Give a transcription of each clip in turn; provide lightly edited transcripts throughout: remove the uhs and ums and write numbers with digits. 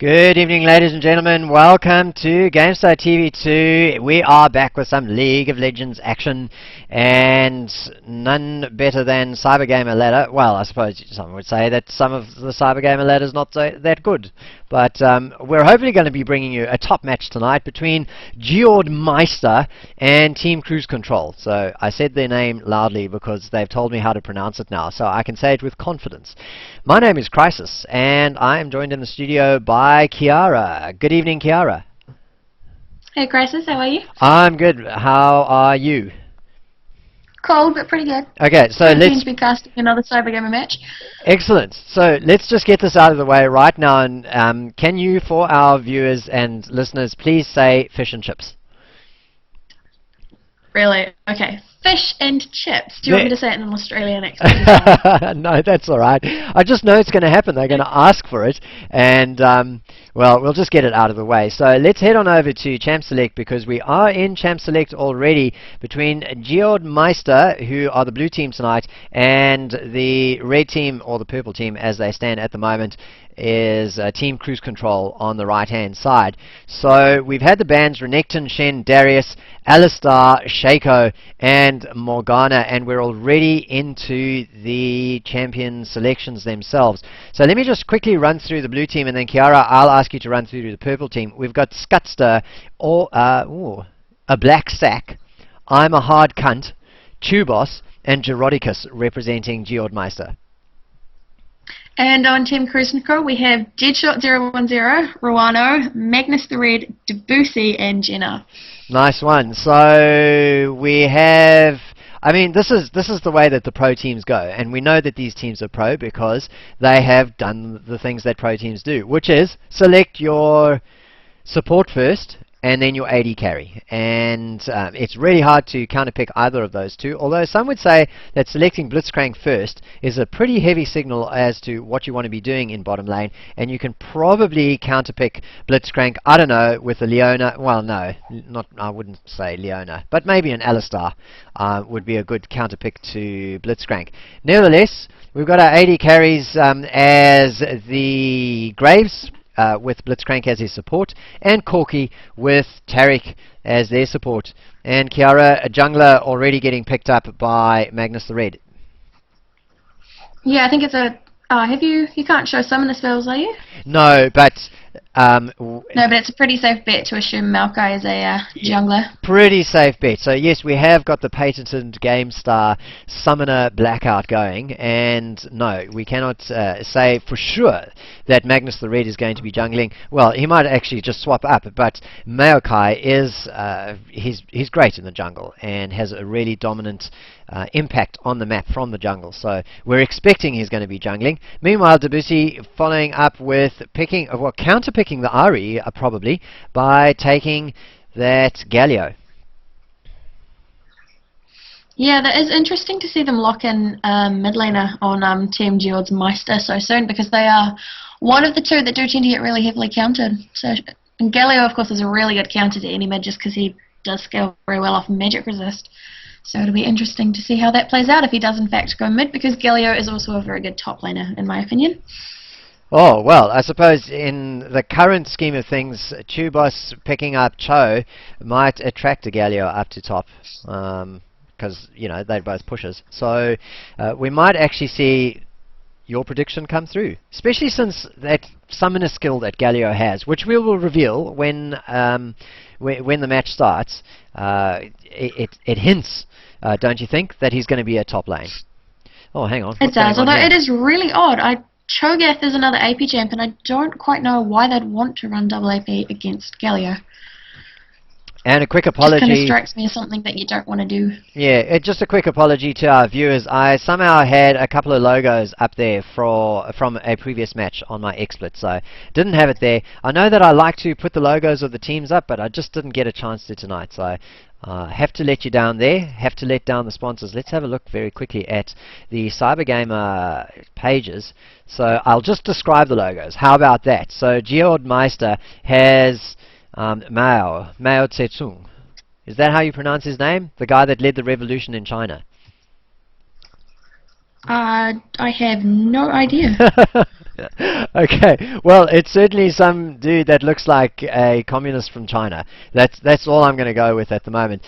Good evening, ladies and gentlemen. Welcome to GameStar TV2. We are back with some League of Legends action, and none better than Cybergamer Ladder. Well, I suppose some would say that some of the Cybergamer Ladder is not that good, but we're hopefully going to be bringing you a top match tonight between GeOrdMiistEr and TeamCruiseControl. So I said their name loudly because they've told me how to pronounce it now, so I can say it with confidence. My name is Chrisis, and I am joined in the studio by Kyara. Good evening, Kyara. Hey, Chrisis, how are you? I'm good. How are you? Cold, but pretty good. Okay, so let's be casting another Cybergamer match. Excellent. So let's just get this out of the way right now. And can you, for our viewers and listeners, please say fish and chips? Really? Okay. Fish and chips. Do you want me to say it in an Australian accent? No, that's all right. I just know it's going to happen. They're going to ask for it, and well, we'll just get it out of the way. So let's head on over to Champ Select, because we are in Champ Select already between GeOrdMiistEr, who are the blue team tonight, and the red team, or the purple team as they stand at the moment, is TeamCruiseControl on the right hand side. So we've had the bans Renekton, Shen, Darius, Alistar, Shaco, and Morgana, and we're already into the champion selections themselves. So let me just quickly run through the blue team, and then Kyara, I'll ask you to run through the purple team. We've got Scutster, or a black sack, I'm a hard cunt, Tubos, and Gerodicus representing GeOrdMiistEr. And on Team CruiseControl, we have Deadshot010, Ruano, Magnus the Red, Debussy, and Jenna. Nice one. So we have, I mean, this is the way that the pro teams go, and we know that these teams are pro because they have done the things that pro teams do, which is select your support first and then your AD carry. And it's really hard to counterpick either of those two, although some would say that selecting Blitzcrank first is a pretty heavy signal as to what you want to be doing in bottom lane, and you can probably counterpick Blitzcrank, I don't know, with a Leona. Well, no, not, I wouldn't say Leona, but maybe an Alistar would be a good counterpick to Blitzcrank. Nevertheless, we've got our AD carries as the Graves, with Blitzcrank as his support, and Corki with Taric as their support. And Kyara, a jungler already getting picked up by Magnus the Red. Yeah, I think it's a... you can't show summoner spells, are you? No, but... no, but it's a pretty safe bet to assume Maokai is a jungler. Pretty safe bet. So yes, we have got the patented GameStar Summoner Blackout going, and no, we cannot say for sure that Magnus the Red is going to be jungling. Well, he might actually just swap up, but Maokai is he's great in the jungle and has a really dominant impact on the map from the jungle. So we're expecting he's going to be jungling. Meanwhile, Debussy following up with picking, well, counter-picking the Ahri probably by taking that Galio. Yeah, that is interesting to see them lock in mid laner on Team GeOrdMiistEr so soon, because they are one of the two that do tend to get really heavily countered. So, and Galio, of course, is a really good counter to any mid just because he does scale very well off magic resist. So it'll be interesting to see how that plays out if he does in fact go mid, because Galio is also a very good top laner in my opinion. Oh, well, I suppose in the current scheme of things, Tubos picking up Cho might attract a Galio up to top, because, you know, they're both pushers. So we might actually see your prediction come through, especially since that summoner skill that Galio has, which we will reveal when the match starts. It hints, don't you think, that he's going to be a top lane? Oh, hang on. It does, although it is really odd. Cho'Gath is another AP champ, and I don't quite know why they'd want to run double AP against Galio. And a quick apology. Just kind of strikes me as something that you don't want to do. Yeah, just a quick apology to our viewers. I somehow had a couple of logos up there from a previous match on my XSplit, so didn't have it there. I know that I like to put the logos of the teams up, but I just didn't get a chance to tonight, so have to let you down there, have to let down the sponsors. Let's have a look very quickly at the Cybergamer pages. So I'll just describe the logos. How about that? So GeOrdMiistEr has Mao Zedong. Is that how you pronounce his name? The guy that led the revolution in China. I have no idea. Okay, well, it's certainly some dude that looks like a communist from China. That's all I'm going to go with at the moment.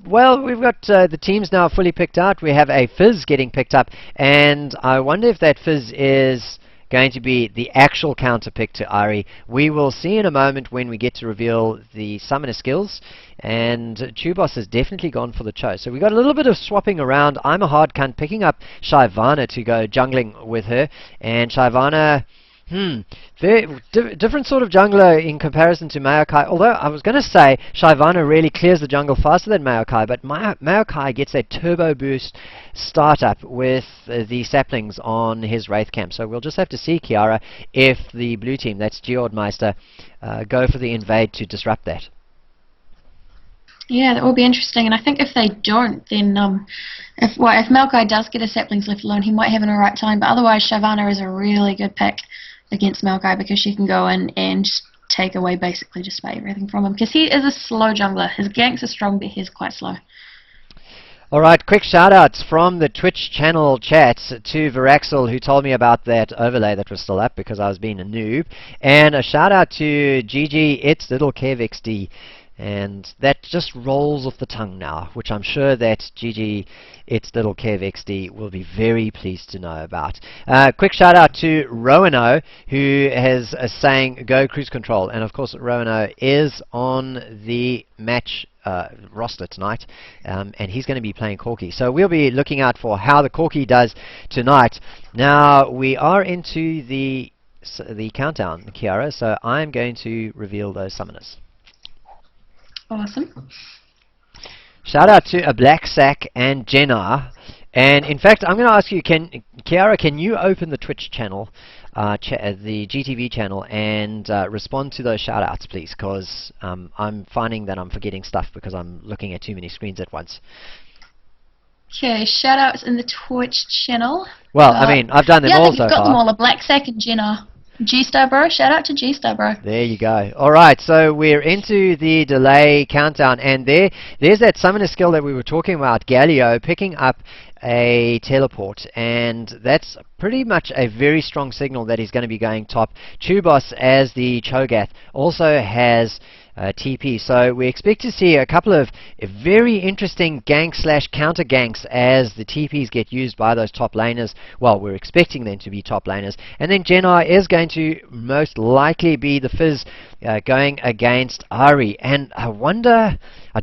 Well, we've got the teams now fully picked out. We have a Fizz getting picked up, and I wonder if that Fizz is going to be the actual counter pick to Ari. We will see in a moment when we get to reveal the summoner skills, and Tubos has definitely gone for the Cho. So we got a little bit of swapping around. I'm a hard cunt, picking up Shyvana to go jungling with her, and Shyvana, very different sort of jungler in comparison to Maokai. Although I was going to say Shyvana really clears the jungle faster than Maokai, but Maokai gets a turbo boost startup with the saplings on his Wraith camp. So we'll just have to see, Kyara, if the blue team, that's GeOrdMiistEr, go for the invade to disrupt that. Yeah, that will be interesting, and I think if they don't, then if Maokai does get his saplings left alone, he might have an alright time, but otherwise Shyvana is a really good pick against Maokai because she can go in and just take away basically just about everything from him, because he is a slow jungler. His ganks are strong, but he's quite slow. Alright, quick shout-outs from the Twitch channel chat to Veraxel, who told me about that overlay that was still up because I was being a noob, and a shout-out to GG, it's Little KevXD. And that just rolls off the tongue now, which I'm sure that GG, it's Little KevXD, will be very pleased to know about. Quick shout out to Roano, who is saying go cruise control. And of course, Roano is on the match roster tonight, and he's going to be playing Corki. So we'll be looking out for how the Corki does tonight. Now, we are into the countdown, Kyara, so I'm going to reveal those summoners. Awesome. Shout out to a Black Sack and Jenna. And in fact, I'm going to ask you, Kyara, can you open the Twitch channel, the GTV channel, and respond to those shout outs, please? Because I'm finding that I'm forgetting stuff because I'm looking at too many screens at once. Okay, shout outs in the Twitch channel. Well, I mean, I've done them all so far. Yeah, you've got them all. A Black Sack and Jenna. G-Star Bro, shout out to G-Star Bro. There you go. Alright, so we're into the delay countdown, and there's that summoner skill that we were talking about, Galio, picking up a teleport, and that's pretty much a very strong signal that he's going to be going top. Tubos, as the Cho'Gath, also has TP, so we expect to see a couple of very interesting gank/counter ganks as the TPs get used by those top laners. Well, we're expecting them to be top laners, and then Jenna is going to most likely be the Fizz going against Ari, and I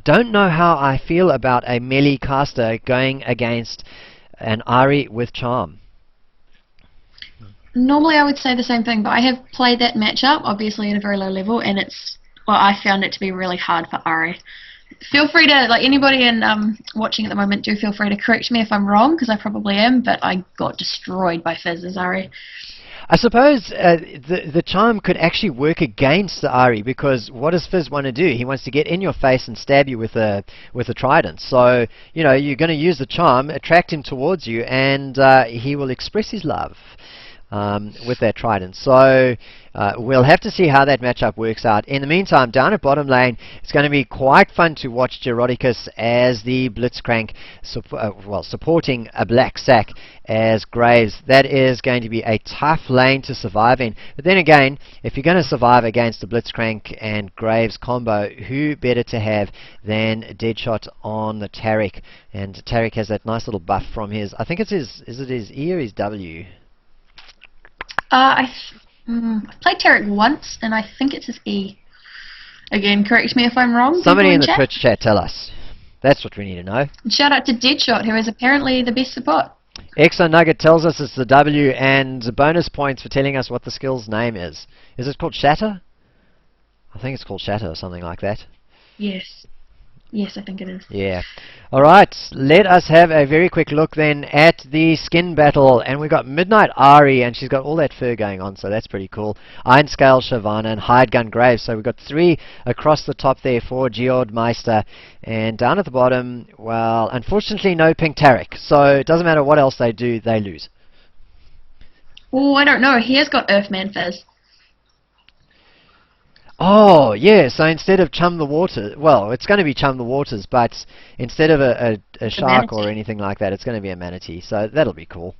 don't know how I feel about a melee caster going against an Ari with Charm. Normally I would say the same thing, but I have played that matchup, obviously at a very low level, and I found it to be really hard for Ari. Feel free to, like anybody watching at the moment, do feel free to correct me if I'm wrong, because I probably am, but I got destroyed by Fizz as Ari. I suppose the charm could actually work against the Ari, because what does Fizz want to do? He wants to get in your face and stab you with a trident. So, you know, you're going to use the charm, attract him towards you, and he will express his love with that trident. So we'll have to see how that matchup works out. In the meantime, down at bottom lane, it's going to be quite fun to watch Gerodicus as the Blitzcrank, supporting a Black Sack as Graves. That is going to be a tough lane to survive in. But then again, if you're going to survive against the Blitzcrank and Graves combo, who better to have than Deadshot on the Taric? And Taric has that nice little buff from his, I think it's his, is it his E or his W? I've played Taric once, and I think it's his E. Again, correct me if I'm wrong. Somebody in the Twitch chat, tell us. That's what we need to know. Shout out to Deadshot, who is apparently the best support. Exo Nugget tells us it's the W, and bonus points for telling us what the skill's name is. Is it called Shatter? I think it's called Shatter or something like that. Yes. Yes, I think it is. Yeah. Alright, let us have a very quick look then at the skin battle. And we've got Midnight Ari, and she's got all that fur going on, so that's pretty cool. Iron Scale Shyvana and Hide Gun Graves. So we've got 3 across the top there for GeOrdMiistEr. And down at the bottom, well, unfortunately no Pink Taric. So it doesn't matter what else they do, they lose. Oh, I don't know. He has got Earthman Fizz. Oh, yeah, so instead of Chum the Water, well, it's going to be Chum the Waters, but instead of a The shark or manatee. anything like that, it's going to be a manatee, so that'll be cool.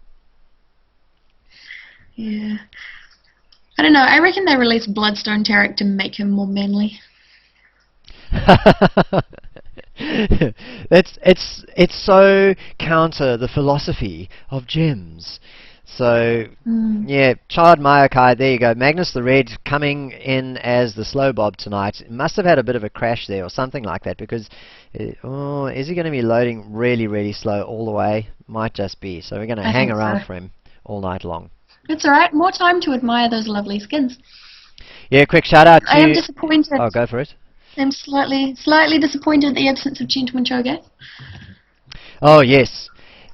Yeah. I don't know. I reckon they released Bloodstone Tarek to make him more manly. It's so counter the philosophy of gems. So Mm. yeah, Chard Mayakai, there you go. Magnus the Red coming in as the slow bob tonight. Must have had a bit of a crash there or something like that because oh, is he going to be loading really really slow all the way? Might just be. So we're going to I hang think so. around for him all night long. It's alright. More time to admire those lovely skins. Yeah, quick shout out I am to. disappointed. Oh, go for it. I'm slightly disappointed at the absence of Gentleman Cho'Gath. Oh yes,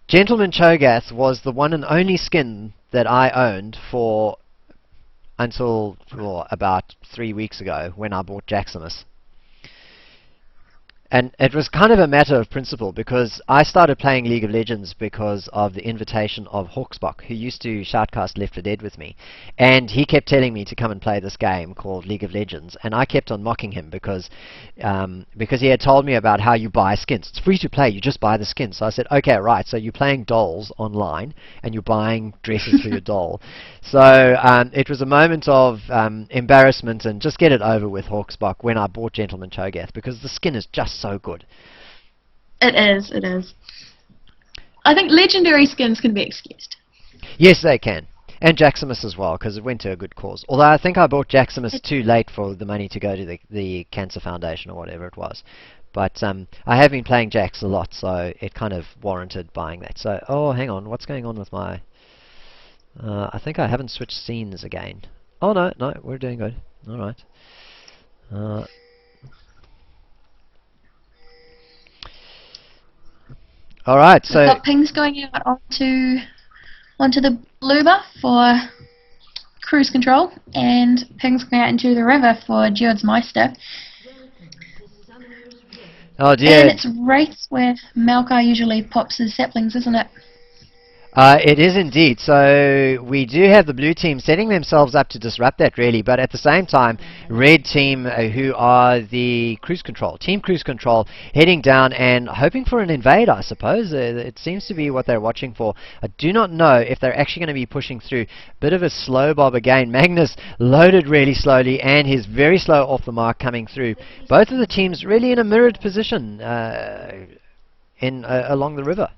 Gentleman Cho'Gath was the one and only skin that I owned for until about 3 weeks ago when I bought Jaximus. And it was kind of a matter of principle because I started playing League of Legends because of the invitation of Hawksbach, who used to shoutcast Left 4 Dead with me. And he kept telling me to come and play this game called League of Legends. And I kept on mocking him because he had told me about how you buy skins. It's free to play, you just buy the skins. So I said, okay, right, so you're playing dolls online and you're buying dresses for your doll. So it was a moment of embarrassment and just get it over with Hawksbach when I bought Gentleman Cho'Gath because the skin is just so good. It is. I think legendary skins can be excused. Yes, they can. And Jaximus as well, because it went to a good cause. Although I think I bought Jaximus too late for the money to go to the Cancer Foundation or whatever it was. But I have been playing Jax a lot, so it kind of warranted buying that. So, oh, hang on, what's going on with my... I think I haven't switched scenes again. Oh, no, we're doing good. Alright. Alright, We've so... got pings going out onto the blue buff for cruise control, and pings going out into the river for GeOrdMiistEr. Oh dear. And it's Wraiths where Maokai usually pops his saplings, isn't it? It is indeed. So we do have the blue team setting themselves up to disrupt that really, but at the same time, red team who are the cruise control, team cruise control, heading down and hoping for an invade, I suppose. It seems to be what they're watching for. I do not know if they're actually going to be pushing through. Bit of a slow bob again. Magnus loaded really slowly and he's very slow off the mark coming through. Both of the teams really in a mirrored position along the river.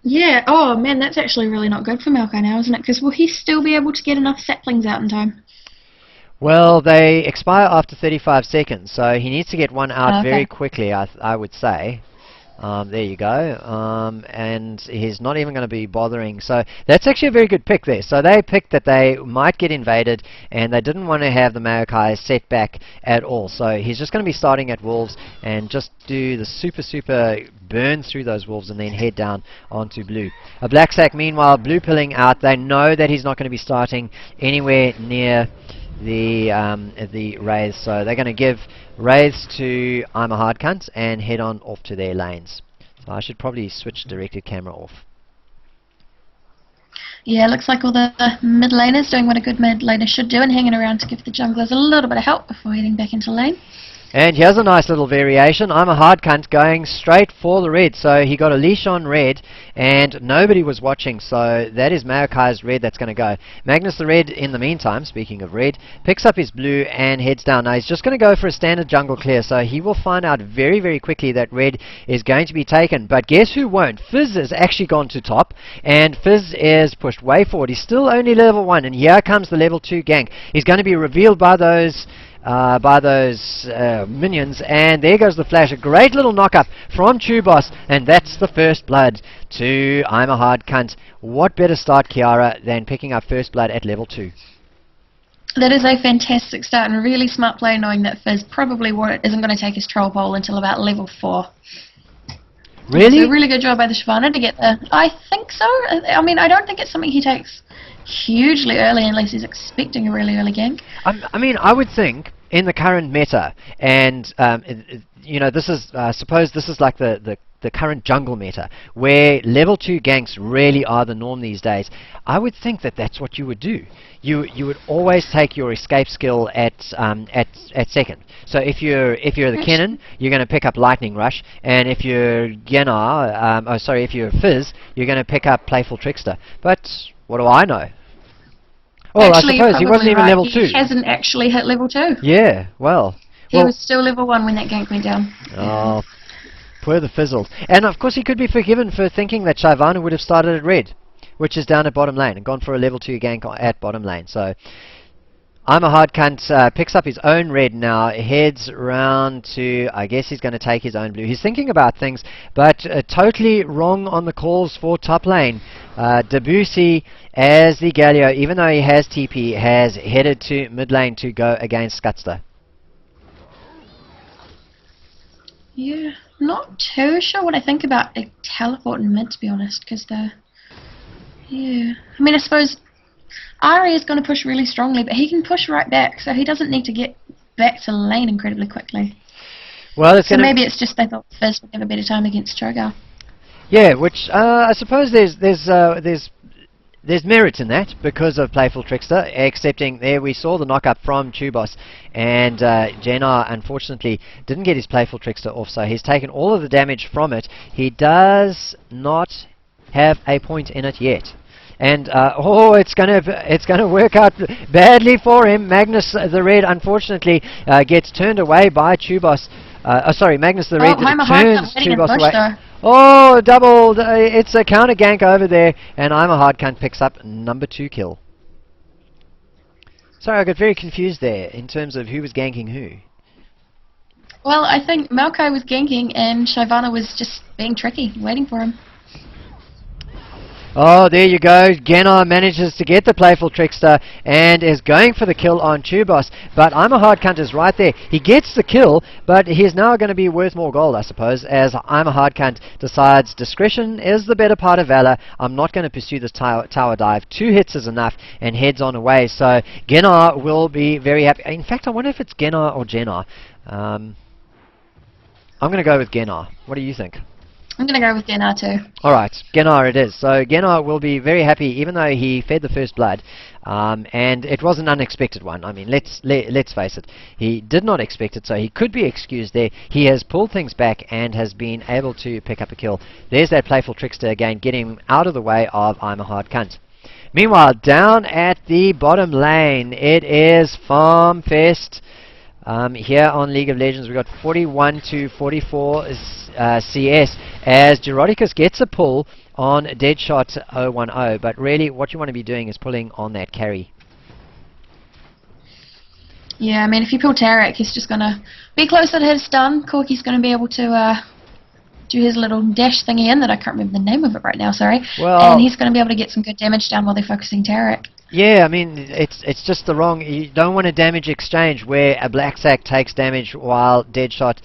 Yeah, oh man, that's actually really not good for Maokai now, isn't it? Because will he still be able to get enough saplings out in time? Well, they expire after 35 seconds, so he needs to get one out Okay. very quickly, I would say. There you go. And he's not even going to be bothering. So that's actually a very good pick there. So they picked that they might get invaded, and they didn't want to have the Maokai set back at all. So he's just going to be starting at Wolves and just do the super burn through those Wolves and then head down onto Blue. A Black Sack, meanwhile, blue pilling out. They know that he's not going to be starting anywhere near the Wraiths, so they're going to give Wraiths to I'm a Hard Cunt and head on off to their lanes. So I should probably switch directed camera off. Yeah, looks like all the mid laners doing what a good mid laner should do and hanging around to give the junglers a little bit of help before heading back into lane. And here's a nice little variation. I'm a Hard Cunt going straight for the red. So he got a leash on red and nobody was watching. So that is Maokai's red that's going to go. Magnus the Red, in the meantime, speaking of red, picks up his blue and heads down. Now he's just going to go for a standard jungle clear. So he will find out very quickly that red is going to be taken. But guess who won't? Fizz has actually gone to top. And Fizz is pushed way forward. He's still only level 1. And here comes the level 2 gank. He's going to be revealed by those minions, and there goes the flash. A great little knock-up from Chubos, and that's the first blood to I'm a Hard Cunt. What better start, Kyara, than picking up first blood at level 2? That is a fantastic start and really smart play, knowing that Fizz probably isn't going to take his troll pole until about level 4. Really? So a really good job by the Shyvana to get there. I think so. I mean, I don't think it's something he takes hugely early unless he's expecting a really early gank. I mean, I would think in the current meta, and you know, this is suppose this is like the the current jungle meta, where level 2 ganks really are the norm these days, I would think that that's what you would do. You would always take your escape skill at second. So if you're the Kennen, you're going to pick up Lightning Rush, and if you're Genar, if you're Fizz, you're going to pick up Playful Trickster. But what do I know? Well, Actually, I suppose he wasn't even level 2. He hasn't actually hit level 2. Yeah, well. He was still level 1 when that gank went down. Oh, poor the Fizzled. And of course he could be forgiven for thinking that Shyvana would have started at red, which is down at bottom lane, and gone for a level 2 gank at bottom lane. So I'm a hard cunt, picks up his own red now, heads round to, I guess he's going to take his own blue. He's thinking about things, but totally wrong on the calls for top lane. Debussy, as the Galio, even though he has TP, has headed to mid lane to go against Scutster. Yeah, not too sure what I think about a teleport in mid, to be honest, because yeah. I mean, I suppose Ari is going to push really strongly, but he can push right back, so he doesn't need to get back to lane incredibly quickly. Well, so maybe it's just they thought Fizz would have a better time against Cho'Gath. Yeah, which I suppose there's merit in that because of Playful Trickster, excepting there we saw the knock-up from Tubos, and Genar unfortunately didn't get his Playful Trickster off, so he's taken all of the damage from it. He does not have a point in it yet. And it's gonna work out badly for him. Magnus the Red unfortunately gets turned away by Tubos. Magnus the Red turns Tubos away. Though. Oh, doubled! It's a counter gank over there, and I'm a hard cunt picks up number 2 kill. Sorry, I got very confused there in terms of who was ganking who. Well, I think Maokai was ganking, and Shyvana was just being tricky, waiting for him. Oh, there you go. Genar manages to get the Playful Trickster and is going for the kill on Tubos. But I'm a hard cunt is right there. He gets the kill, but he's now going to be worth more gold, I suppose, as I'm a hard cunt decides discretion is the better part of valor. I'm not going to pursue this tower dive. 2 hits is enough and heads on away. So Genar will be very happy. In fact, I wonder if it's Genar or Genar. I'm going to go with Genar. What do you think? I'm going to go with Genar too. Alright, Genar it is. So Genar will be very happy even though he fed the first blood. And it was an unexpected one. I mean, let's face it. He did not expect it, so he could be excused there. He has pulled things back and has been able to pick up a kill. There's that Playful Trickster again, getting him out of the way of I'm a hard cunt. Meanwhile, down at the bottom lane, it is Farm Fest. Here on League of Legends, we've got 41 to 44 CS as Gerodicus gets a pull on Deadshot 010, but really what you want to be doing is pulling on that carry. Yeah, I mean, if you pull Tarek, he's just going to be closer to his stun. Corky's going to be able to do his little dash thingy in that I can't remember the name of it right now, sorry. Well, and he's going to be able to get some good damage down while they're focusing Tarek. Yeah, I mean, it's just the wrong... You don't want a damage exchange where a Black Sack takes damage while Deadshot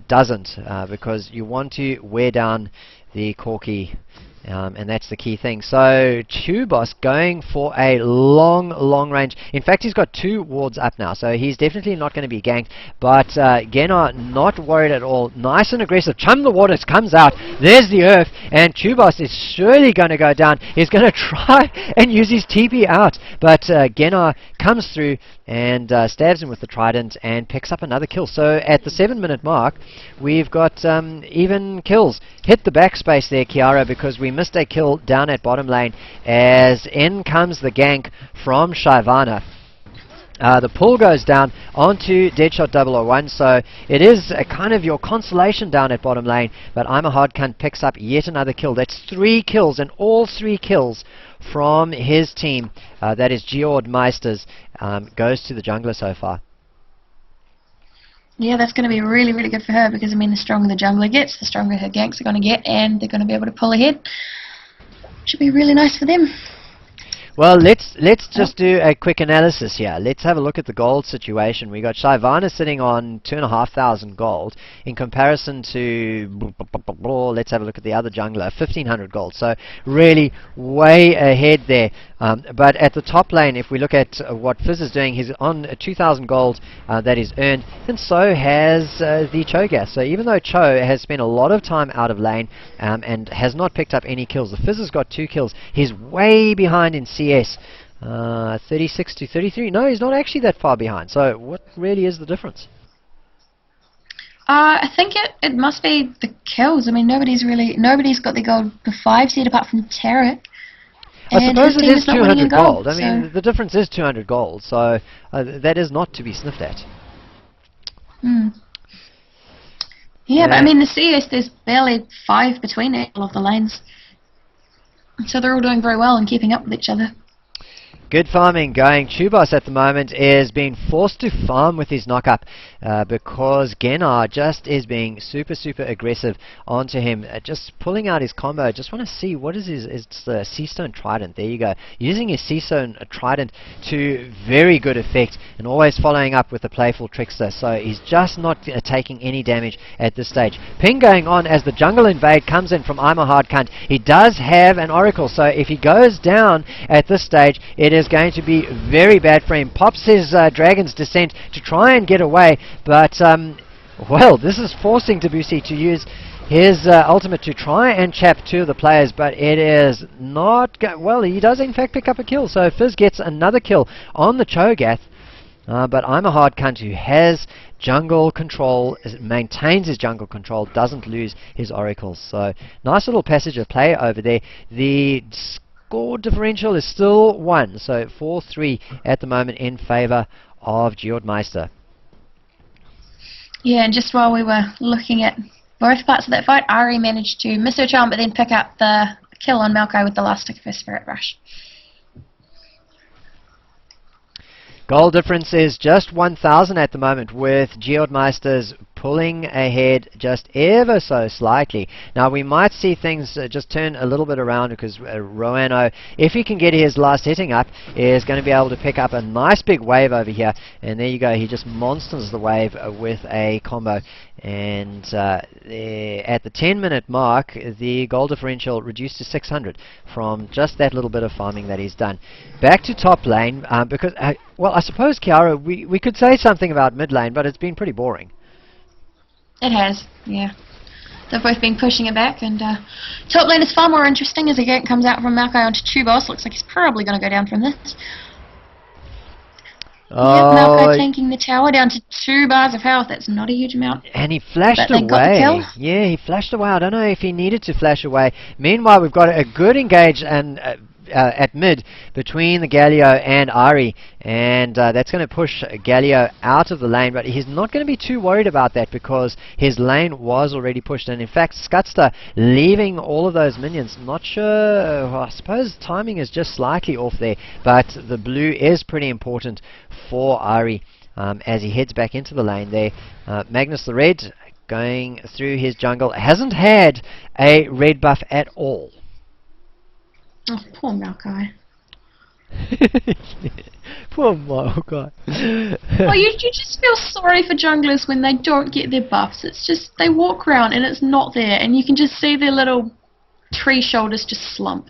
doesn't, because you want to wear down the Corky, and that's the key thing. So, Tubos going for a long range. In fact, he's got 2 wards up now, so he's definitely not going to be ganked. But Genar not worried at all. Nice and aggressive. Chum the Waters comes out. There's the Earth, and Tubos is surely going to go down. He's going to try and use his TP out, but Genar comes through and stabs him with the trident and picks up another kill. So at the 7-minute mark, we've got even kills. Hit the backspace there, Kyara, because we missed a kill down at bottom lane as in comes the gank from Shyvana. The pull goes down onto Deadshot 001, so it is a kind of your consolation down at bottom lane, but I'm a hard cunt picks up yet another kill. That's 3 kills, and all 3 kills from his team, that is GeOrdMiistEr's, goes to the jungler so far. Yeah, that's going to be really good for her, because I mean, the stronger the jungler gets, the stronger her ganks are going to get, and they're going to be able to pull ahead. Should be really nice for them. Well, let's just do a quick analysis here. Let's have a look at the gold situation. We got Shyvana sitting on 2,500 gold in comparison to, let's have a look at the other jungler, 1,500 gold. So really way ahead there. But at the top lane, if we look at what Fizz is doing, he's on 2,000 gold that he's earned, and so has the Cho'Gath. So even though Cho has spent a lot of time out of lane and has not picked up any kills, the Fizz has got 2 kills. He's way behind in CS. 36 to 33. No, he's not actually that far behind. So what really is the difference? I think it must be the kills. I mean, nobody's got the gold for 5 seed apart from Tarek. I suppose it is 200 gold. I so mean, the difference is 200 gold, so that is not to be sniffed at. Yeah, but I mean, the CS, there's barely 5 between all of the lanes. So they're all doing very well and keeping up with each other. Good farming going. Chubos at the moment is being forced to farm with his knock-up because Genar just is being super aggressive onto him, just pulling out his combo. Just want to see what is it's the Seastone Trident. There you go. Using his Seastone Trident to very good effect and always following up with the playful trickster. So he's just not taking any damage at this stage. Ping going on as the jungle invade comes in from I'm a Hard Cunt. He does have an Oracle, so if he goes down at this stage, it is going to be very bad for him. Pops his Dragon's Descent to try and get away, but well, this is forcing Debussy to use his ultimate to try and chap 2 of the players, but it is not well. He does in fact pick up a kill, so Fizz gets another kill on the Cho'Gath, but I'm a Hard Cunt who has jungle control, maintains his jungle control, doesn't lose his oracles. So nice little passage of play over there. The score differential is still 1, so 4-3 at the moment in favor of GeOrdMiistEr. Yeah, and just while we were looking at both parts of that fight, Ari managed to miss her charm but then pick up the kill on Maokai with the last stick of her Spirit Rush. Goal difference is just 1,000 at the moment, with GeOrdMiistEr's pulling ahead just ever so slightly. Now we might see things just turn a little bit around because Roano, if he can get his last hitting up, is going to be able to pick up a nice big wave over here. And there you go, he just monsters the wave with a combo. And at the 10-minute mark, the goal differential reduced to 600 from just that little bit of farming that he's done. Back to top lane, because, well, I suppose, Kyara, we could say something about mid lane, but it's been pretty boring. It has, yeah. They've both been pushing it back, and top lane is far more interesting as the gank comes out from Maokai onto Chubos. Looks like he's probably going to go down from this. Oh, yeah, Maokai tanking the tower down to 2 bars of health. That's not a huge amount. And he flashed away. Got the kill. Yeah, he flashed away. I don't know if he needed to flash away. Meanwhile, we've got a good engage and at mid between the Galio and Ari, and that's going to push Galio out of the lane, but he's not going to be too worried about that because his lane was already pushed. And in fact, Scutster leaving all of those minions, not sure, well, I suppose timing is just slightly off there, but the blue is pretty important for Ari as he heads back into the lane there. Magnus the Red going through his jungle, hasn't had a red buff at all. Oh, poor Maokai. Poor Maokai. Well, you just feel sorry for junglers when they don't get their buffs. It's just, they walk around and it's not there, and you can just see their little tree shoulders just slump.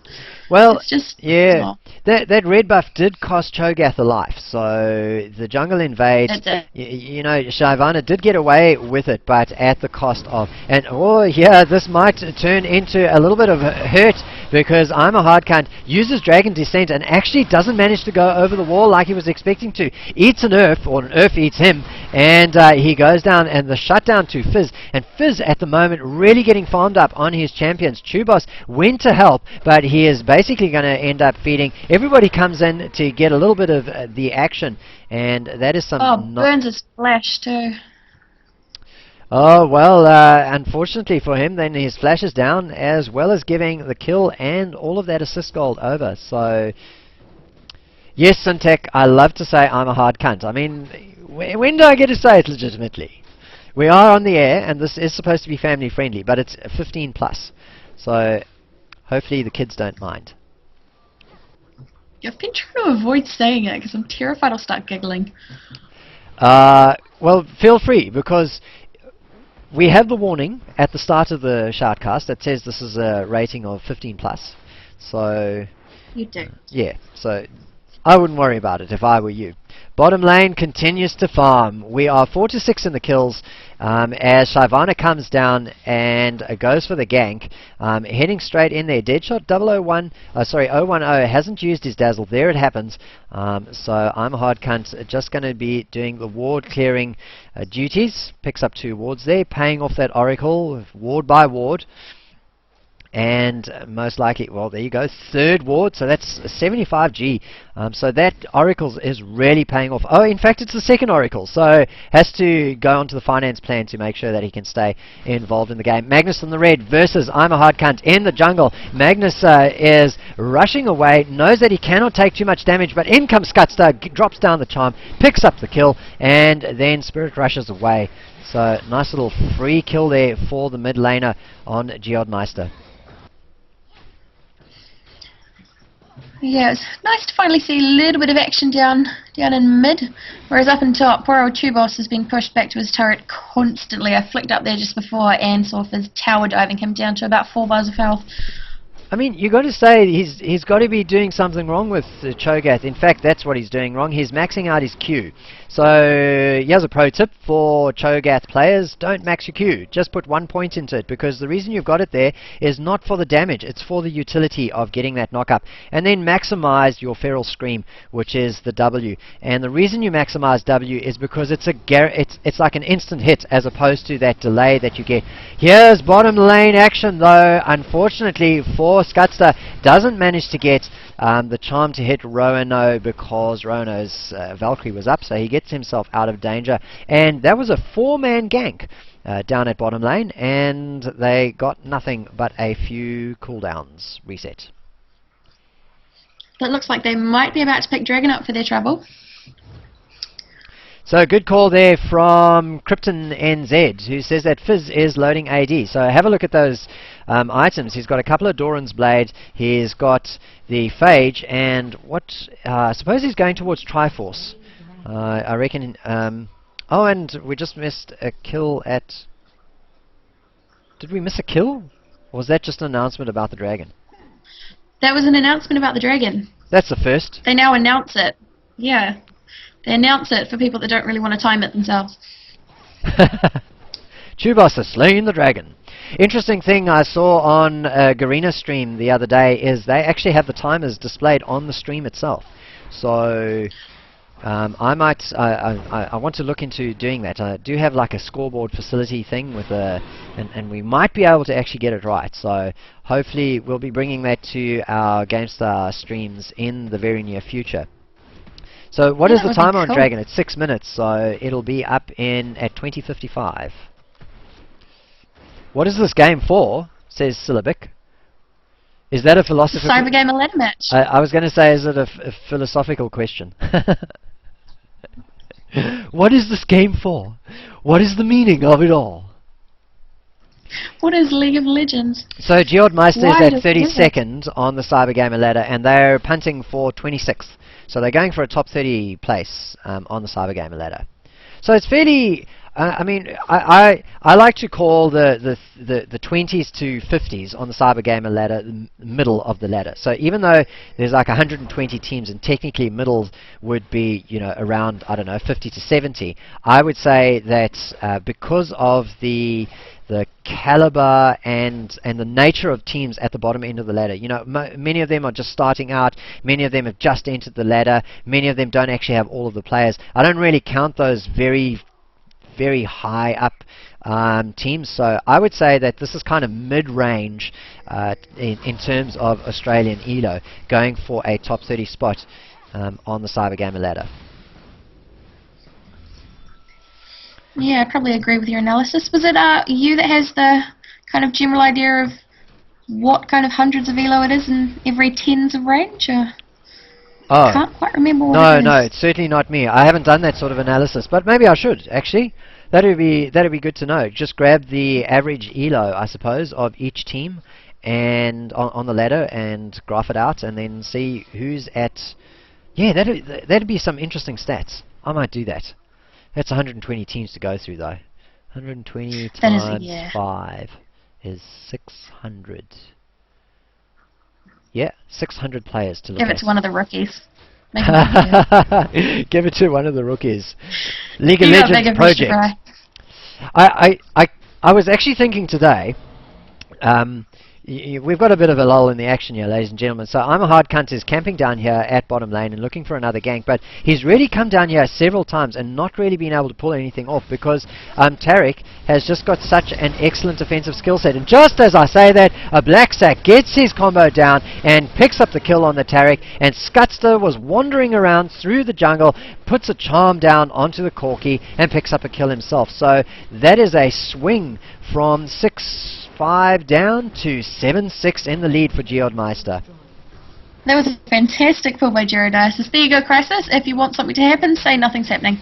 Well, it's just, yeah, that red buff did cost Cho'Gath a life, so the jungle invade, you know, Shyvana did get away with it, but at the cost of, and oh yeah, this might turn into a little bit of hurt, because I'm a Hard Cunt uses Dragon Descent and actually doesn't manage to go over the wall like he was expecting to. Eats an Earth, or an Earth eats him, and he goes down, and the shutdown to Fizz. And Fizz at the moment really getting farmed up on his champions. Chubos went to help, but he is basically going to end up feeding. Everybody comes in to get a little bit of the action, and that is some... Oh, burns his flash too. Oh, well, unfortunately for him, then his flash is down, as well as giving the kill and all of that assist gold over. So, yes, Syntech, I love to say I'm a Hard Cunt. I mean, when do I get to say it legitimately? We are on the air, and this is supposed to be family friendly, but it's 15 plus. So, hopefully the kids don't mind. I've been trying to avoid saying it, because I'm terrified I'll start giggling. Well, feel free, because... we have the warning at the start of the shoutcast that says this is a rating of 15 plus. So You do. Yeah, so I wouldn't worry about it if I were you. Bottom lane continues to farm. We are 4 to 6 in the kills as Shyvana comes down and goes for the gank. Heading straight in there. Deadshot 001, sorry, 010 hasn't used his dazzle. There it happens. So I'm a hard cunt. Just going to be doing the ward clearing duties. Picks up 2 wards there, paying off that oracle ward by ward. And most likely, well, there you go, 3rd ward, so that's 75G. So that Oracle is really paying off. Oh, in fact, it's the 2nd Oracle, so has to go onto the finance plan to make sure that he can stay involved in the game. Magnus on the red versus I'm a hard cunt in the jungle. Magnus is rushing away, knows that he cannot take too much damage, but in comes Scutster, drops down the charm, picks up the kill, and then Spirit rushes away. So nice little free kill there for the mid laner on GeOrdMiistEr. Yeah, it's nice to finally see a little bit of action down in mid, whereas up in top, poor old Boss has been pushed back to his turret constantly. I flicked up there just before Ansorf is tower diving him down to about 4 bars of health. I mean, you got to say he's got to be doing something wrong with Cho'Gath. In fact, that's what he's doing wrong. He's maxing out his Q. So here's a pro tip for Cho'Gath players: don't max your Q. Just put 1 point into it, because the reason you've got it there is not for the damage. It's for the utility of getting that knock up. And then maximize your Feral Scream, which is the W. And the reason you maximize W is because it's like an instant hit as opposed to that delay that you get. Here's bottom lane action though. Unfortunately for Scutster, doesn't manage to get the charm to hit Roanoke because Roano's Valkyrie was up, so he gets himself out of danger. And that was a 4-man gank down at bottom lane, and they got nothing but a few cooldowns reset. It looks like they might be about to pick Dragon up for their trouble. So good call there from Krypton NZ, who says that Fizz is loading AD. So have a look at those items. He's got a couple of Doran's Blade, he's got the Phage, and what, I suppose he's going towards Triforce. I reckon, oh, and we just missed a kill at, did we miss a kill? Or was that just an announcement about the dragon? That was an announcement about the dragon. That's the first. They now announce it. Yeah. They announce it for people that don't really want to time it themselves. Chubos has slain the dragon. Interesting thing I saw on Garena's stream the other day is they actually have the timers displayed on the stream itself. So I want to look into doing that. I do have like a scoreboard facility thing with and we might be able to actually get it right. So hopefully we'll be bringing that to our GameStar streams in the very near future. So what is the timer on Dragon? It's 6 minutes, so it'll be up at 20:55. What is this game for? Says Syllabic. Is that a philosophical... Cybergamer Ladder match. I was going to say, is it a philosophical question? What is this game for? What is the meaning of it all? What is League of Legends? So GeOrdMiistEr is at 32nd on the Cybergamer Ladder, and they're punting for 26th. So they're going for a top 30 place on the Cybergamer Ladder. So it's fairly... I mean, I like to call the 20s to 50s on the Cybergamer Ladder the middle of the ladder. So even though there's like 120 teams, and technically middle would be, you know, around, I don't know, 50 to 70, I would say that because of the caliber and the nature of teams at the bottom end of the ladder, you know, many of them are just starting out, many of them have just entered the ladder, many of them don't actually have all of the players. I don't really count those very high up teams, so I would say that this is kind of mid-range in terms of Australian ELO, going for a top 30 spot on the Cybergamer Ladder. Yeah, I probably agree with your analysis. Was it you that has the kind of general idea of what kind of hundreds of ELO it is in every tens of range? Or? Oh. I can't quite remember what it is. No, it's certainly not me. I haven't done that sort of analysis, but maybe I should, actually. That'd be good to know. Just grab the average ELO, I suppose, of each team and on the ladder and graph it out, and then see who's at... Yeah, that'd be some interesting stats. I might do that. That's 120 teams to go through, though. 120 times 5 is 600. Yeah, 600 players to look Give at. it to one of the rookies. Make him look good. Give it to one of the rookies. League of You got Legends bigger fish to project. fry. I was actually thinking today, we've got a bit of a lull in the action here, ladies and gentlemen. So I'm a hard cunt is camping down here at bottom lane and looking for another gank, but he's really come down here several times and not really been able to pull anything off because Tariq has just got such an excellent defensive skill set. And just as I say that, a Black Sack gets his combo down and picks up the kill on the Tariq, and Scutster was wandering around through the jungle, puts a charm down onto the Corki and picks up a kill himself. So that is a swing from 6-5 down to 7-6 in the lead for GeOrdMiistEr. That was a fantastic pull by GeOrdMiistEr. There you go, Chrisis. If you want something to happen, say nothing's happening.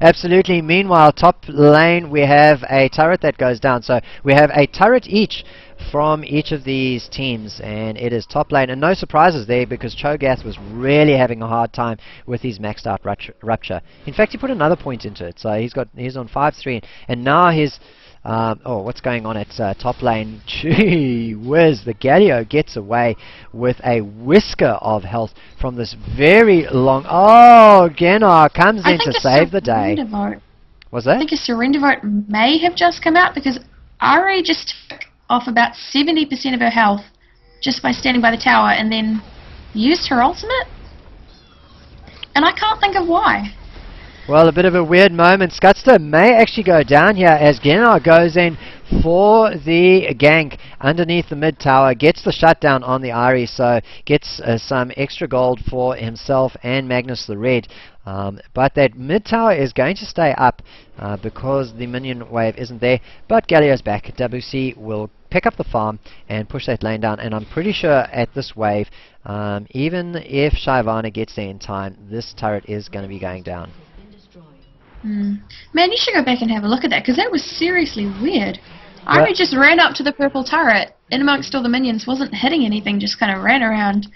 Absolutely. Meanwhile, top lane we have a turret that goes down. So we have a turret each from each of these teams, and it is top lane. And no surprises there because Cho'Gath was really having a hard time with his maxed out rupture. In fact, he put another point into it. So he's on 5-3, and now his what's going on at top lane? Gee whiz, the Galio gets away with a whisker of health from this very long... Oh, Genar comes in to save the day. Was that? I think a surrender vote may have just come out because Ari just took off about 70% of her health just by standing by the tower and then used her ultimate. And I can't think of why. Well, a bit of a weird moment. Scutster may actually go down here as Genar goes in for the gank underneath the mid tower, gets the shutdown on the Ari, so gets some extra gold for himself and Magnus the Red. But that mid tower is going to stay up because the minion wave isn't there. But Galio's back. WC will pick up the farm and push that lane down, and I'm pretty sure at this wave, even if Shyvana gets there in time, this turret is going to be going down. Man, you should go back and have a look at that because that was seriously weird. Ari just ran up to the purple turret in amongst all the minions, wasn't hitting anything, just kind of ran around,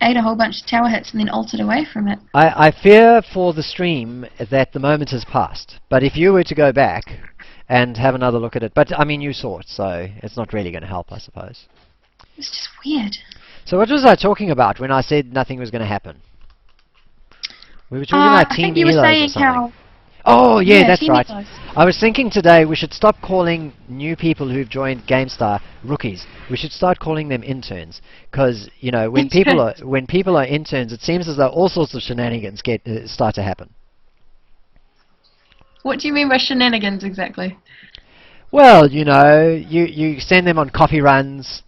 ate a whole bunch of tower hits and then ulted away from it. I fear for the stream that the moment has passed, but if you were to go back and have another look at it, but I mean you saw it, so it's not really going to help, I suppose. It's just weird. So what was I talking about when I said nothing was going to happen? We were talking about Team I think you were saying or something. how... Oh, yeah, that's right. Elos. I was thinking today we should stop calling new people who've joined GameStar rookies. We should start calling them interns, because you know when people are interns, it seems as though all sorts of shenanigans start to happen. What do you mean by shenanigans exactly? Well, you know, you send them on coffee runs.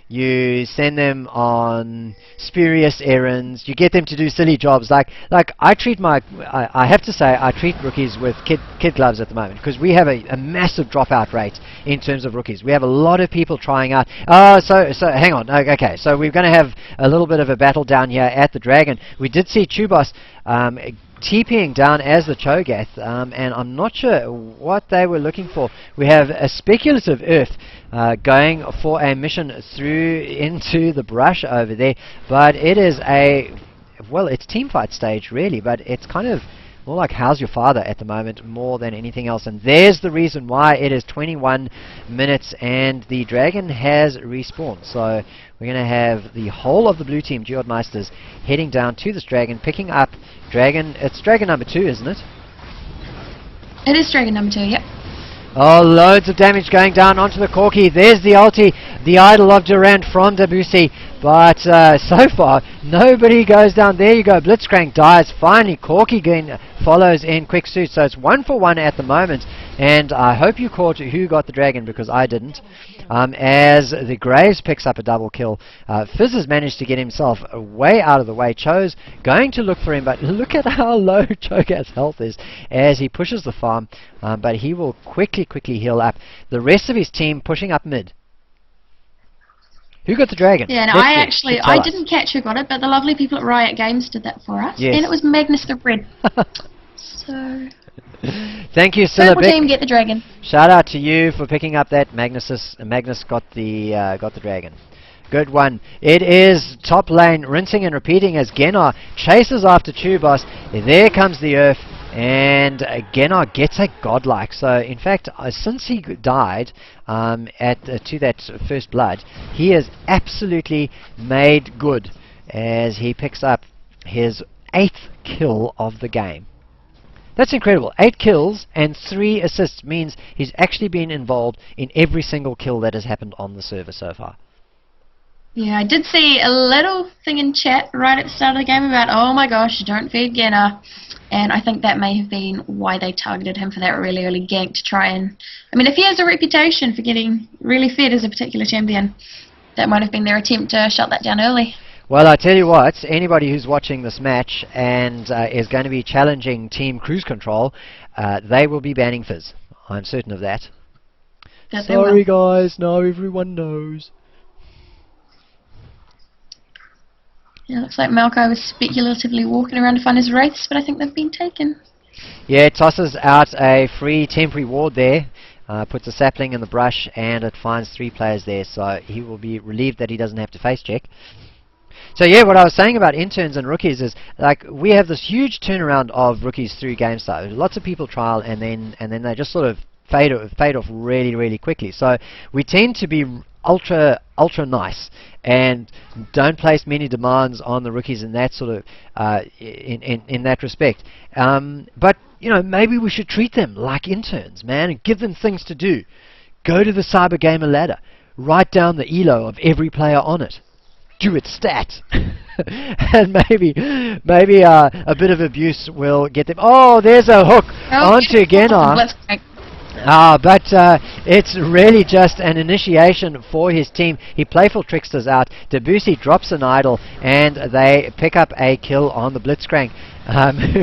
You send them on spurious errands. You get them to do silly jobs. Like I treat I have to say I treat rookies with kid gloves at the moment because we have a massive dropout rate in terms of rookies. We have a lot of people trying out. So hang on. Okay, so we're going to have a little bit of a battle down here at the Dragon. We did see Chubos TPing down as the Cho'Gath, and I'm not sure what they were looking for. We have a speculative Earth going for a mission through into the brush over there, but it is it's teamfight stage really, but it's kind of more like How's Your Father at the moment more than anything else, and there's the reason why it is 21 minutes and the Dragon has respawned. So we're going to have the whole of the blue team, GeOrdMiistErs, heading down to this Dragon, picking up Dragon. It's Dragon number 2, isn't it? It is Dragon number 2, yep. Oh, loads of damage going down onto the Corki. There's the ulti, the idol of Durant from Debussy. But so far, nobody goes down. There you go. Blitzcrank dies. Finally, Corki follows in quick suit. So it's 1-for-1 at the moment. And I hope you caught who got the Dragon because I didn't. As the Graves picks up a double kill. Fizz has managed to get himself way out of the way. Cho's going to look for him, but look at how low Cho'Gath's health is as he pushes the farm. But he will quickly heal up. The rest of his team pushing up mid. Who got the Dragon? Yeah, no, I didn't catch who got it, but the lovely people at Riot Games did that for us. Yes. And it was Magnus the Red. So... Thank you, Purple team get the Dragon. Shout out to you for picking up that. Magnus got the Dragon. Good one. It is top lane, rinsing and repeating as Genar chases after Chubos. There comes the Earth, And Gennar gets a godlike. So in fact, since he died to that first blood, he has absolutely made good as he picks up his 8th kill of the game. That's incredible. 8 kills and 3 assists means he's actually been involved in every single kill that has happened on the server so far. Yeah, I did see a little thing in chat right at the start of the game about, oh my gosh, don't feed Gennar. And I think that may have been why they targeted him for that really early gank to try and... I mean, if he has a reputation for getting really fed as a particular champion, that might have been their attempt to shut that down early. Well, I tell you what, anybody who's watching this match and is going to be challenging TeamCruiseControl, they will be banning Fizz. I'm certain of that. Sorry guys, now everyone knows. Yeah, looks like Malco was speculatively walking around to find his wraiths, but I think they've been taken. Yeah, it tosses out a free temporary ward there, puts a sapling in the brush, and it finds 3 players there, so he will be relieved that he doesn't have to face check. So yeah, what I was saying about interns and rookies is, like, we have this huge turnaround of rookies through game start. Lots of people trial and then they just sort of fade off really quickly. So we tend to be ultra nice and don't place many demands on the rookies in that sort of in that respect. But you know, maybe we should treat them like interns, man, and give them things to do. Go to the Cybergamer Ladder, write down the elo of every player on it. Do its stat, and maybe a bit of abuse will get them. Oh, there's a hook onto Gennar. But it's really just an initiation for his team. He playful tricksters out. Debussy drops an idol, and they pick up a kill on the Blitzcrank,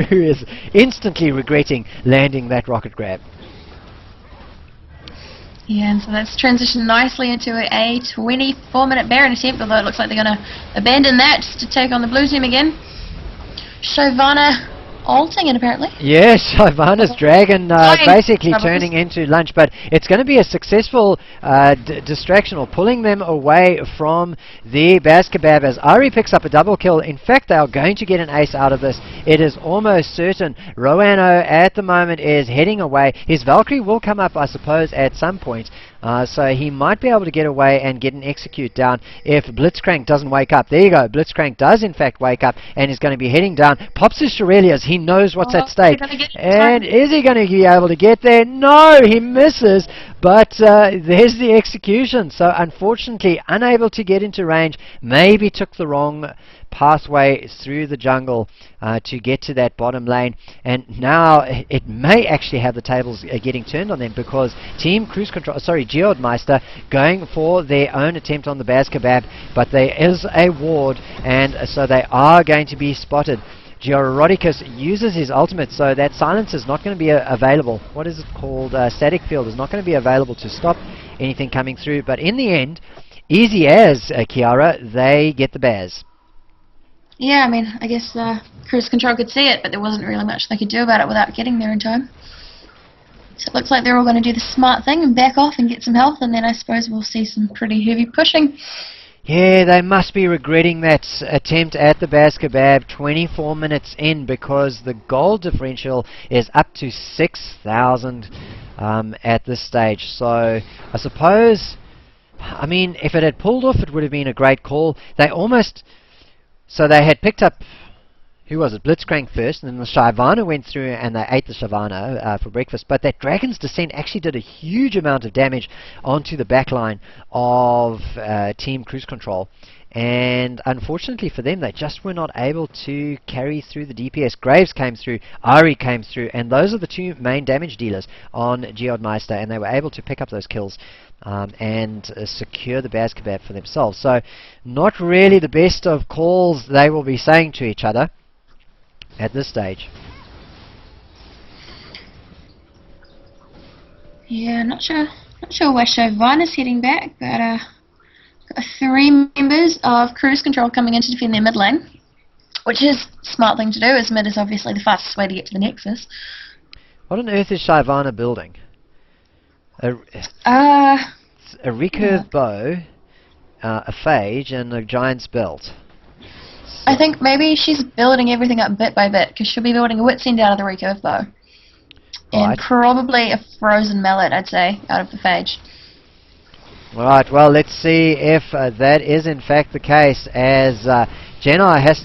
who is instantly regretting landing that rocket grab. Yeah, and so that's transitioned nicely into a 24-minute Baron attempt, although it looks like they're going to abandon that just to take on the blue team again. Shyvana ulting it, apparently. Yes, Shyvana's dragon basically turning into lunch, but it's going to be a successful distraction, or pulling them away from the Baz Kebab as Ari picks up a double kill. In fact, they are going to get an ace out of this. It is almost certain. Roano at the moment is heading away. His Valkyrie will come up, I suppose, at some point. So he might be able to get away and get an execute down if Blitzcrank doesn't wake up. There you go. Blitzcrank does in fact wake up and is going to be heading down. Pops his Shurelias. He knows what's at stake. And is he going to be able to get there? No, he misses. But there's the execution. So unfortunately, unable to get into range. Maybe took the wrong pathway through the jungle to get to that bottom lane, and now it may actually have the tables getting turned on them, because GeOrdMiistEr going for their own attempt on the Baz Kebab, but there is a ward, and so they are going to be spotted. Georodicus uses his ultimate, so that silence is not going to be available. What is it called? Static field is not going to be available to stop anything coming through, but in the end, easy as Kyara, they get the Baz. Yeah, I mean, I guess Cruise Control could see it, but there wasn't really much they could do about it without getting there in time. So it looks like they're all going to do the smart thing and back off and get some health, and then I suppose we'll see some pretty heavy pushing. Yeah, they must be regretting that attempt at the Baz Kebab 24 minutes in, because the goal differential is up to 6,000 at this stage. So I suppose, I mean, if it had pulled off, it would have been a great call. They almost... So they had picked up, who was it, Blitzcrank first, and then the Shyvana went through and they ate the Shyvana for breakfast. But that Dragon's Descent actually did a huge amount of damage onto the backline of TeamCruiseControl. And unfortunately for them, they just were not able to carry through the DPS. Graves came through, Ari came through, and those are the two main damage dealers on GeOrdMiistEr, and they were able to pick up those kills and secure the Baz Kebab for themselves. So not really the best of calls they will be saying to each other at this stage. Yeah, not sure where Shyvana's heading back, but got 3 members of Cruise Control coming in to defend their mid lane, which is a smart thing to do, as mid is obviously the fastest way to get to the Nexus. What on earth is Shyvana building? A recurve bow, a phage, and a giant's belt. I think maybe she's building everything up bit by bit, because she'll be building a Witsend out of the recurve bow. And Right. probably a frozen mallet, I'd say, out of the phage. Right, well, let's see if that is in fact the case, as Genai has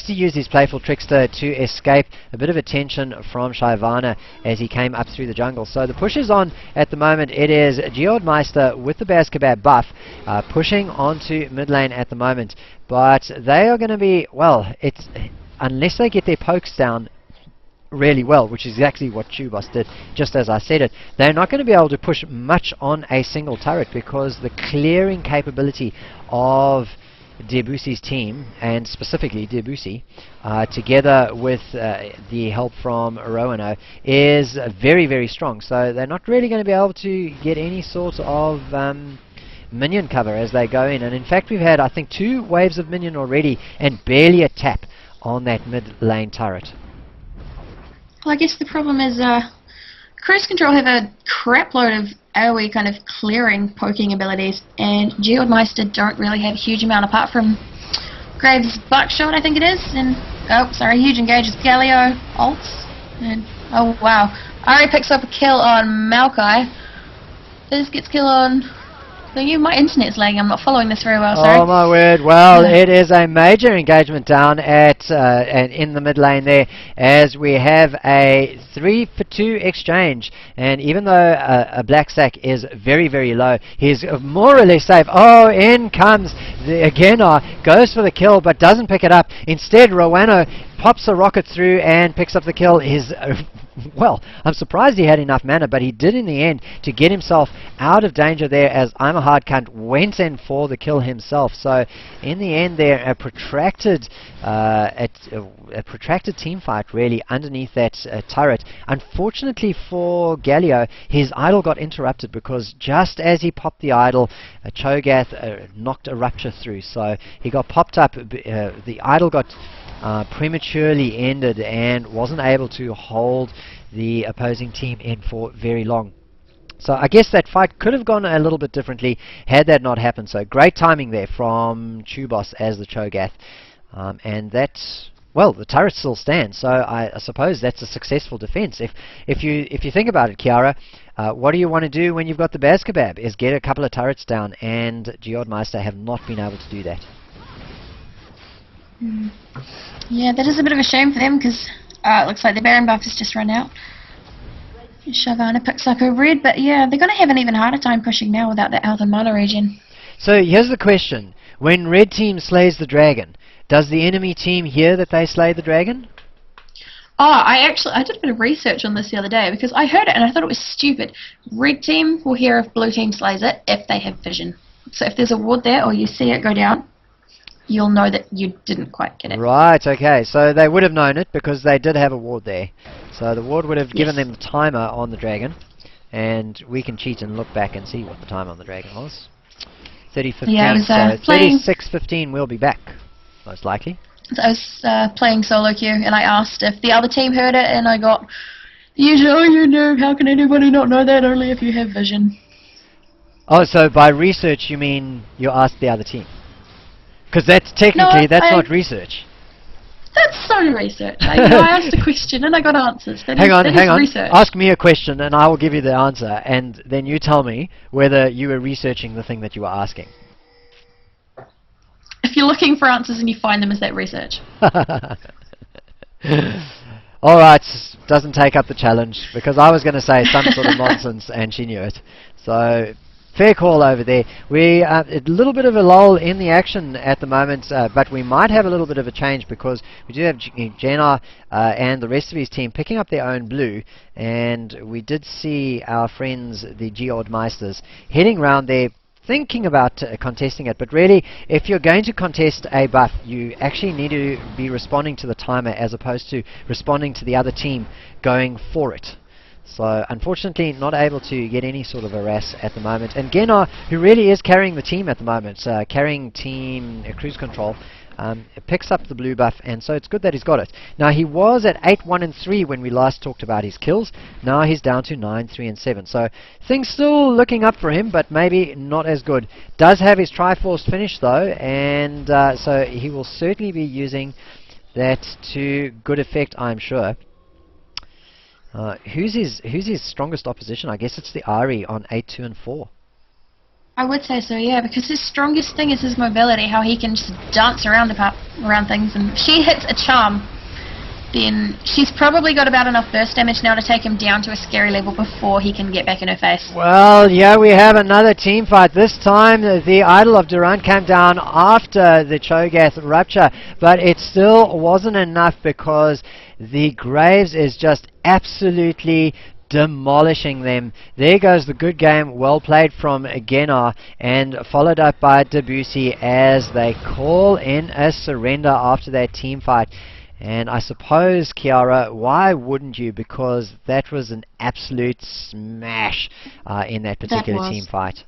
to use his Playful Trickster to escape a bit of attention from Shyvana as he came up through the jungle. So the push is on at the moment. It is GeOrdMiistEr with the Baz Kebab buff pushing onto mid lane at the moment, but they are going to be, well, it's unless they get their pokes down really well, which is exactly what Chubos did, just as I said it, they're not going to be able to push much on a single turret, because the clearing capability of Debussi's team, and specifically Debussy, together with the help from Roanoke, is very, very strong. So they're not really going to be able to get any sort of minion cover as they go in. And in fact, we've had, I think, 2 waves of minion already, and barely a tap on that mid lane turret. Well, I guess the problem is CruiseControl have a crap load of AoE kind of clearing poking abilities, and GeOrdMiistEr don't really have a huge amount apart from Graves' Buckshot, I think it is, and, oh, sorry, huge engage is Galio ults, and, oh wow, Ari picks up a kill on Maokai. This gets kill on... My internet's lagging, I'm not following this very well, sorry. Oh my word, well, it is a major engagement down at and in the mid lane there, as we have a 3-for-2 exchange, and even though a Black Sack is very, very low, he's more or less safe. Oh, in comes the Genai, goes for the kill but doesn't pick it up. Instead, Rowano pops a rocket through and picks up the kill. Well, I'm surprised he had enough mana, but he did in the end to get himself out of danger there, as I'm a Hard Cunt went in for the kill himself. So in the end there, a protracted team fight really underneath that turret. Unfortunately for Galio, his idol got interrupted, because just as he popped the idol, Cho'Gath knocked a rupture through. So he got popped up, the idol got prematurely ended and wasn't able to hold the opposing team in for very long. So I guess that fight could have gone a little bit differently had that not happened. So great timing there from Chubos as the Cho'Gath, and that, well, the turret still stands. So I suppose that's a successful defense. If you think about it, Kyara, what do you want to do when you've got the Baz Kebab? Is get a couple of turrets down, and GeOrdMiistEr have not been able to do that. Yeah, that is a bit of a shame for them, because it looks like the Baron buff has just run out. Shyvana picks up a red, but yeah, they're going to have an even harder time pushing now without that Alpha Mono regen. So here's the question. When red team slays the dragon, does the enemy team hear that they slay the dragon? Oh, I did a bit of research on this the other day, because I heard it and I thought it was stupid. Red team will hear if blue team slays it if they have vision. So if there's a ward there or you see it go down, you'll know that you didn't quite get it. Right, okay. So they would have known it because they did have a ward there. So the ward would have given them the timer on the dragon, and we can cheat and look back and see what the timer on the dragon was. 30:15. Yeah, I was so 36:15 we'll be back, most likely. So I was playing solo queue, and I asked if the other team heard it, and I got the usual, oh, you know, how can anybody not know that? Only if you have vision. Oh, so by research you mean you asked the other team? Because that's technically, that's not research. That's so research. I asked a question and I got answers. Hang on. Research. Ask me a question and I will give you the answer, and then you tell me whether you were researching the thing that you were asking. If you're looking for answers and you find them, is that research? Alright, doesn't take up the challenge, because I was going to say some sort of nonsense and she knew it. So, fair call over there. We a little bit of a lull in the action at the moment, but we might have a little bit of a change, because we do have Genai and the rest of his team picking up their own blue, and we did see our friends, the GeOrdMiistErs, heading round there thinking about contesting it. But really, if you're going to contest a buff, you actually need to be responding to the timer as opposed to responding to the other team going for it. So unfortunately not able to get any sort of harass at the moment. And Genar, who really is carrying the team at the moment, carrying team cruise control, picks up the blue buff, and so it's good that he's got it. Now he was at 8-1-3 when we last talked about his kills. Now he's down to 9-3-7. So things still looking up for him, but maybe not as good. Does have his Triforce finish though, and so he will certainly be using that to good effect, I'm sure. Who's his strongest opposition? I guess it's the Ari on 8-2 and 4. I would say so, yeah, because his strongest thing is his mobility, how he can just dance around things, and if she hits a charm, then she's probably got about enough burst damage now to take him down to a scary level before he can get back in her face. Well, yeah, we have another team fight. This time the Idol of Durant came down after the Cho'Gath rupture, but it still wasn't enough because the Graves is just absolutely demolishing them. There goes the good game, well played from Genar, and followed up by Debussy as they call in a surrender after that team fight. And I suppose, Kyara, why wouldn't you? Because that was an absolute smash in that particular team fight.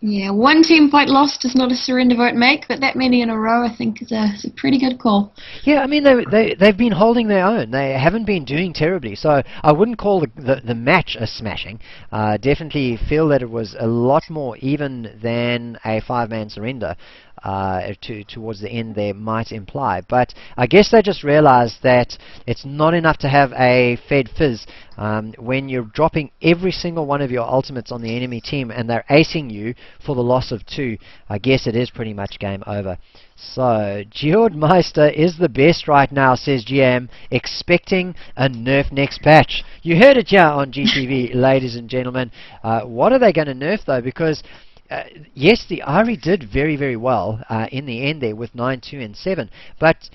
Yeah, one team fight lost is not a surrender vote make, but that many in a row I think is a pretty good call. Yeah, I mean, they've been holding their own. They haven't been doing terribly, so I wouldn't call the match a smashing. Definitely feel that it was a lot more even than a 5-man surrender. Towards the end there might imply, but I guess they just realized that it's not enough to have a fed fizz when you're dropping every single one of your ultimates on the enemy team and they're acing you for the loss of 2. I guess it is pretty much game over. So GeOrdMiistEr is the best right now, says GM, expecting a nerf next patch. You heard it here on GTV, ladies and gentlemen. What are they going to nerf though? Because yes, the Ari did very, very well in the end there with 9-2 and 7, but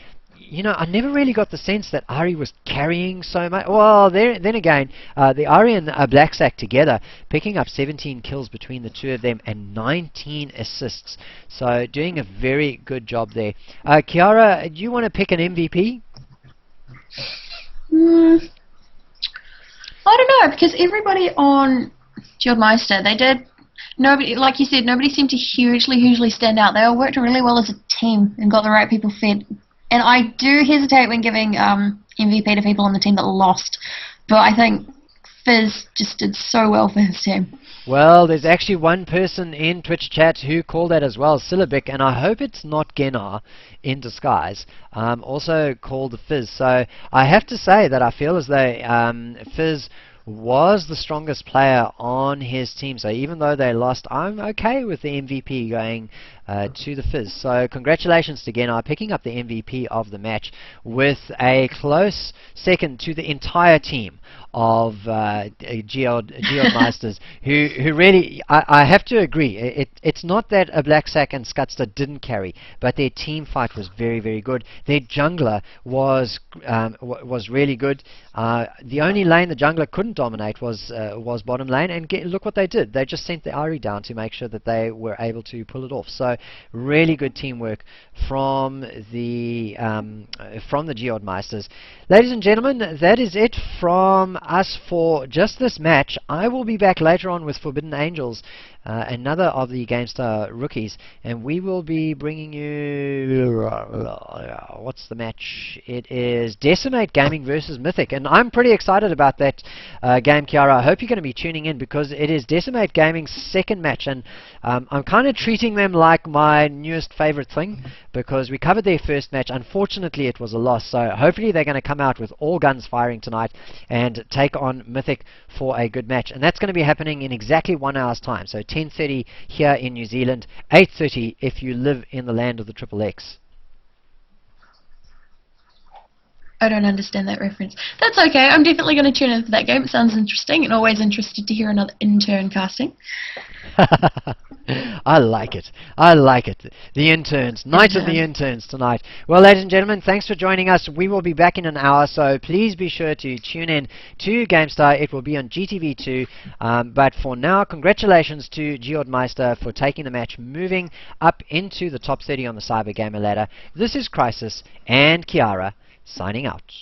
you know, I never really got the sense that Ari was carrying so much. Well, then again, the Ari and Blacksack together, picking up 17 kills between the two of them and 19 assists. So doing a very good job there. Kyara, do you want to pick an MVP? I don't know, because everybody on GeOrdMiistEr, they did. Nobody, like you said, nobody seemed to hugely stand out. They all worked really well as a team and got the right people fed. And I do hesitate when giving MVP to people on the team that lost, but I think Fizz just did so well for his team. Well, there's actually one person in Twitch chat who called that as well, Syllabic, and I hope it's not Genar in disguise, also called the Fizz. So I have to say that I feel as though Fizz was the strongest player on his team. So even though they lost, I'm okay with the MVP going to the Fizz. So congratulations to Genar picking up the MVP of the match with a close second to the entire team of GeOrdMiistErs who really, I have to agree, it's not that a Blacksack and Scutster didn't carry, but their team fight was very, very good. Their jungler was really good. The only lane the jungler couldn't dominate was bottom lane, and look what they did. They just sent the Ari down to make sure that they were able to pull it off. So really good teamwork from the GeOrdMiistErs. Ladies and gentlemen, that is it from us for just this match. I will be back later on with Forbidden Angels, another of the GameStar rookies, and we will be bringing you what's the match? It is Decimate Gaming versus Mythic, and I'm pretty excited about that game, Kyara. I hope you're going to be tuning in because it is Decimate Gaming's second match, and I'm kind of treating them like my newest favorite thing because we covered their first match. Unfortunately, it was a loss, so hopefully they're going to come out with all guns firing tonight and take on Mythic for a good match, and that's going to be happening in exactly 1 hour's time. So 10:30 here in New Zealand, 8:30 if you live in the land of the Triple X. I don't understand that reference. That's okay. I'm definitely going to tune in for that game. It sounds interesting, and always interested to hear another intern casting. I like it. I like it. The interns. Night of the interns tonight. Well, ladies and gentlemen, thanks for joining us. We will be back in an hour, so please be sure to tune in to GameStar. It will be on GTV2. But for now, congratulations to GeOrdMiistEr for taking the match, moving up into the top 30 on the Cybergamer Ladder. This is Chrisis and Kyara signing out.